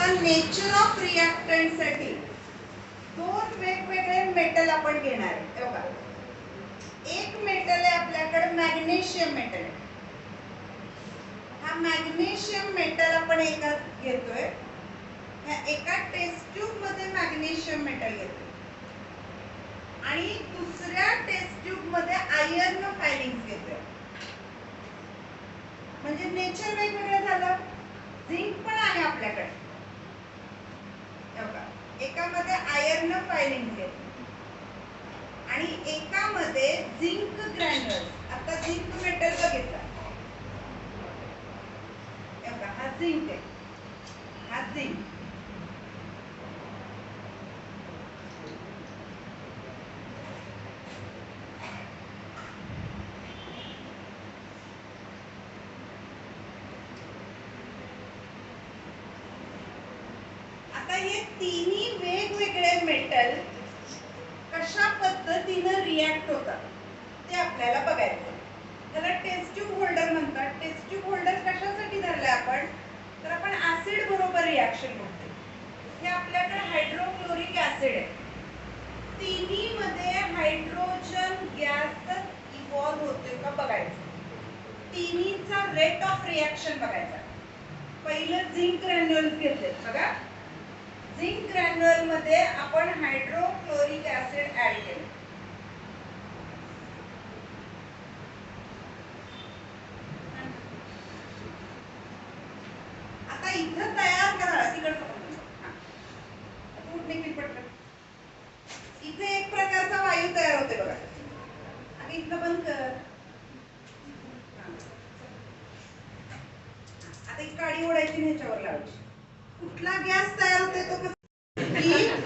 आता nature of reactant साठी दोन वेगवेगळे मेटल आपण घेणार आहे बघा. एक मेटल आहे आपल्याकडे मॅग्नेशियम मेटल आहे. हा मॅग्नेशियम मेटल आपण एका घेतोय. ह्या एका टेस्ट ट्यूब मध्ये मॅग्नेशियम मेटल घेतोय आणि दुसऱ्या टेस्ट ट्यूब मध्ये आयर्न फायलिंग्स घेतोय. म्हणजे नेचर वेगवेगळं झालं. झिंक पण आहे आपल्याकडे. एकामध्ये आयर्न फायलिंग घेतोय आणि एकामध्ये झिंक ग्रॅन्युल्स. आता झिंक मेटल बघितलं. हा झिंक आहे. हा झिंक. आता हे तिन्ही वेगवेगळे मेटल कशा पद्धतीने रिएक्ट होतात ते आपल्याला बघायचं. त्याला टेस्ट ट्यूब होल्डर म्हणतात. टेस्ट ट्यूब होल्डर कशासाठी धरले आपण, तर आपण ऍसिड बरोबर रिएक्शन करतो. हे आपल्याकडे हायड्रोक्लोरिक ऍसिड आहे. तिन्ही मध्ये हायड्रोजन गॅस इव्हॉल्व होते का बघायचं. तिन्हीचा रेट ऑफ रिएक्शन बघायचा. पहिलं झिंक ग्रॅन्युल्स घेतले बघा. झिंक ग्रॅन्युल मध्ये आपण हायड्रोक्लोरिक ऍसिड ऍड केले. आता इथं तयार करा तिकडे इथे एक प्रकारचा वायू तयार होते बघा. आणि इथं बंद कर. आता एक काडी ओढायची ह्याच्यावर लावायची. कुठला गॅस तयार होते तो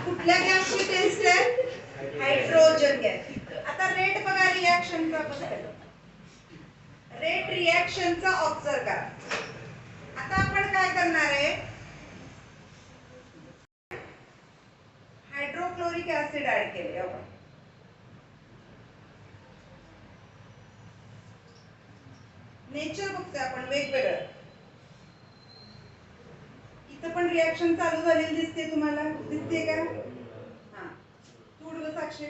कुठल्या गॅसची टेस्ट आहे, हायड्रोजन गॅस. आता रेट बघा रिएक्शनचा. रेट रिएक्शनचा ऑब्झर्व करा. आता आपण काय करणार आहे, हायड्रोक्लोरिक ऍसिड ऍड केले. नेचर बघतोय आपण वेगवेगळं. इथं पण रिएक्शन चालू झालेली दिसते तुम्हाला, दिसते का. हा थोडं साक्षी.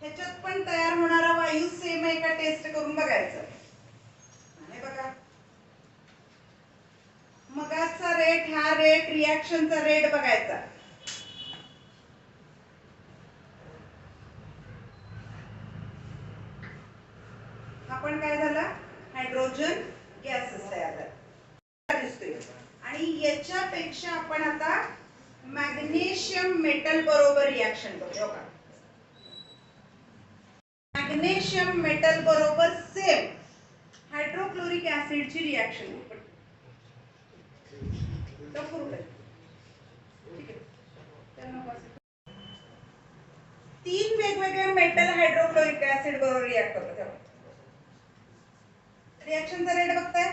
ह्याच्यात पण तयार होणारा वायू सेम आहे का टेस्ट करून बघायचं. हे बघा मगाचा रेट, हा रेट, रिएक्शनचा रेट बघायचा. आपण काय झाला, हायड्रोजन गॅसेस तयार झाला दिसतोय. आणि याच्यापेक्षा आपण आता मॅग्नेशियम मेटल बरोबर रिएक्शन करू. बघा मॅग्नेशियम मेटल बरोबर सेम हायड्रोक्लोरिक ऍसिड ची रिएक्शन. तीन वेगवेगळे मेटल हायड्रोक्लोरिक ऍसिड बरोबर रिएक्ट होतात. रिएक्शनचा रेट बघताय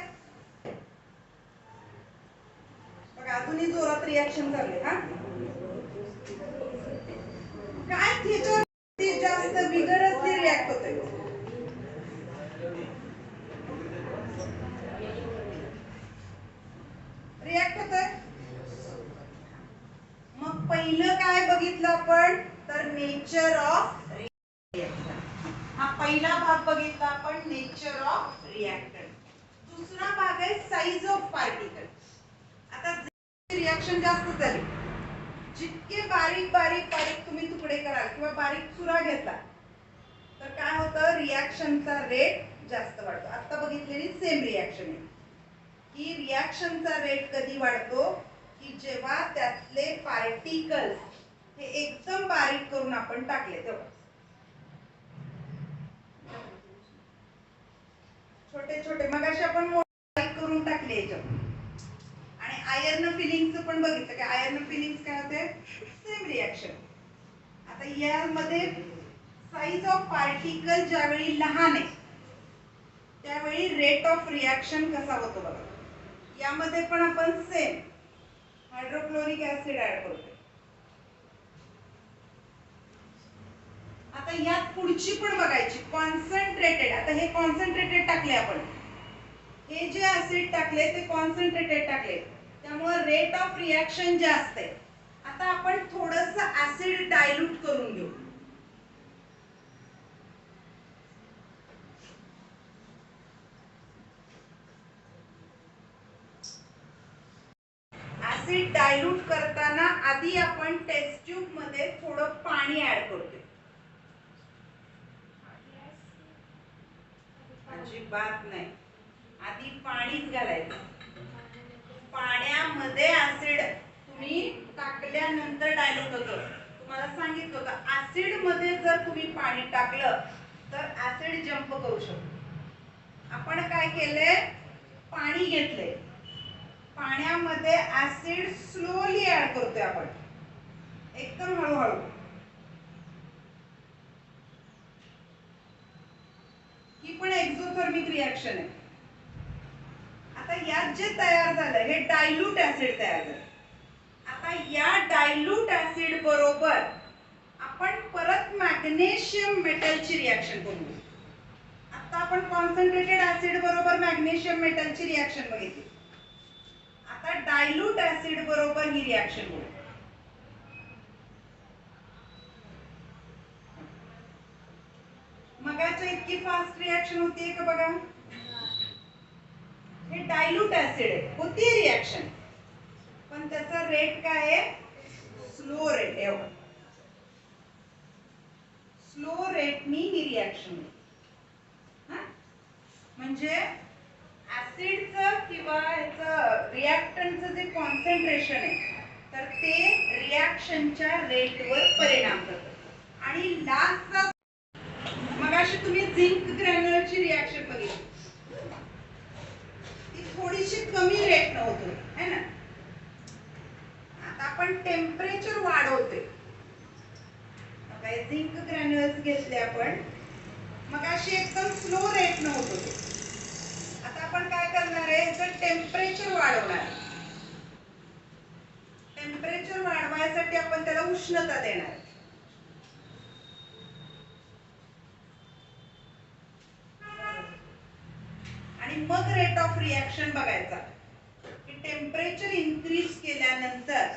बघा. अजूनही जोरात रिएक्शन चालले. हा काय त्याच्यावर जास्त विगरसली रिएक्ट होते. रिएक्ट होतंय. मग पहिलं काय बघितलं आपण, तर नेचर ऑफ रिएक्शन. हा पहिला भाग बघितला आपण, नेचर ऑफ रिएक्टंट. दुसरा भाग आहे साइज ऑफ पार्टिकल. आता रिएक्शन जास्त झाली, जितके बारीक बारीक बारीक तुम्ही तुकडे कराल किंवा बारीक चुरा घेतला तर काय होतं, रिएक्शनचा रेट जास्त वाढतो. आता बघितलेली सेम रिएक्शन आहे. ही रिएक्शनचा रेट कधी वाढतो की जेव्हा त्यातले पार्टिकल्स हे एकदम बारीक करून आपण टाकले तेव्हा. छोटे छोटे मगाशी आपण बारीक करून टाकले याच्यात. आणि आयर्न फिलिंगचं पण बघितलं की आयर्न फिलिंग्स काय होते, सेम रिएक्शन. आता यामध्ये साइज ऑफ पार्टिकल ज्यावेळी लहान आहे त्यावेळी रेट ऑफ रिएक्शन कसा होतो बघा. यामध्ये पण आपण सेम हायड्रोक्लोरिक ऍसिड ऍड करतो. आता यात पुढची पण बघायची, कॉन्सन्ट्रेटेड. आता हे कॉन्सन्ट्रेटेड टाकले आपण. हे जे ऍसिड टाकले ते कॉन्सन्ट्रेटेड टाकले, त्यामुळे त्यामुळे रेट ऑफ रिॲक्शन जास्त आहे. आता आपण थोडस ऍसिड डायल्यूट करून घेऊ. ऍसिड डायल्यूट करताना आधी आपण टेस्ट ट्यूब मध्ये थोडं पाणी ऍड करतोय. अजिबात नाही, आधी पाणीच घालायचं. पाण्यामध्ये ऍसिड तुम्ही टाकल्यानंतर डायल्यूट होतं. तुम्हाला सांगितलं होतं ऍसिड मध्ये जर तुम्ही पाणी टाकलं तर ऍसिड जंप करू शकतो. आपण काय केलंय, पाणी घेतलंय, पाण्यामध्ये ऍसिड स्लोली ऍड करतोय आपण, एकदम हळूहळू. ही पण एक्झोथर्मिक रिॲक्शन आहे. आता यात जे तयार झालं हे डायल्यूट ऍसिड तयार झालं. आता या डायल्यूट ऍसिड बरोबर आपण परत मॅग्नेशियम मेटलची रिॲक्शन करू. आता आपण कॉन्सन्ट्रेटेड ऍसिड बरोबर मॅग्नेशियम मेटलची रिॲक्शन बघितली. आता डायल्यूट ऍसिड बरोबर ही रिॲक्शन करू. मगाच्या इतकी फास्ट रिॲक्शन होतीये का बघा. हे डायल्यूट ऍसिड आहे, होती रिॲक्शन, पण त्याचा रेट काय आहे, स्लो रेट. एवढं स्लो रेटनी ही रिॲक्शन होते. म्हणजे ऍसिडचं किंवा ह्याचं रिॲक्टंटचं जे कॉन्सन्ट्रेशन आहे तर ते रिॲक्शनच्या रेटवर परिणाम करतं. आणि लास्टचा मगाशी तुम्ही झिंक ग्रॅन्युलरची रिॲक्शन बघितली, ती थोडीशी कमी रेट न होतो है ना. आता आपण टेम्परेचर वाढवते. झिंक ग्रॅन्युल्स घेतले आपण, मगाशी एकदम स्लो रेट न होत होते. आता आपण काय करणार आहे, तर टेम्परेचर वाढवणार. टेम्परेचर वाढवायसाठी आपण त्याला उष्णता देणार. आणि मग रेट ऑफ रिॲक्शन बघायचा की टेम्परेचर इन्क्रीज केल्यानंतर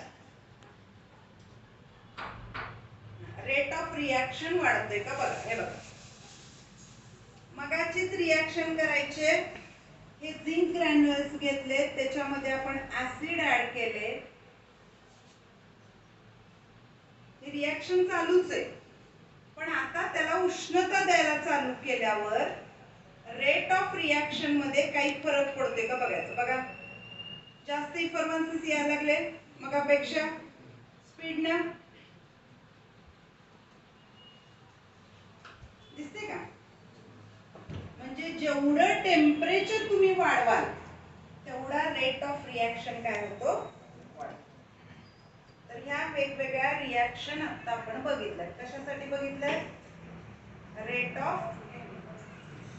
रेट ऑफ रिॲक्शन वाढतंय का बघा. हे बघा, मगाचीच रिॲक्शन करायचे. हे झिंक ग्रॅन्युल्स घेतले, त्याच्यामध्ये आपण ऍसिड ऍड केले, ही रिॲक्शन चालूच आहे. पण आता त्याला उष्णता द्यायला चालू केल्यावर रेट ऑफ रिॲक्शन मध्ये काही फरक पडतोय का बघायचं. बघा, जास्त इन्फॉर्मेशन्स यायला लागले मगापेक्षा स्पीडनं. दिसते का. म्हणजे जेवढं टेम्परेचर तुम्ही वाढवाल तेवढा रेट ऑफ रिॲक्शन काय होतो, वाढतो. तर ह्या वेगवेगळ्या रिॲक्शन आता आपण बघितल्या. कशासाठी बघितलंय, रेट ऑफ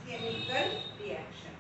केमिकल रिॲक्शन.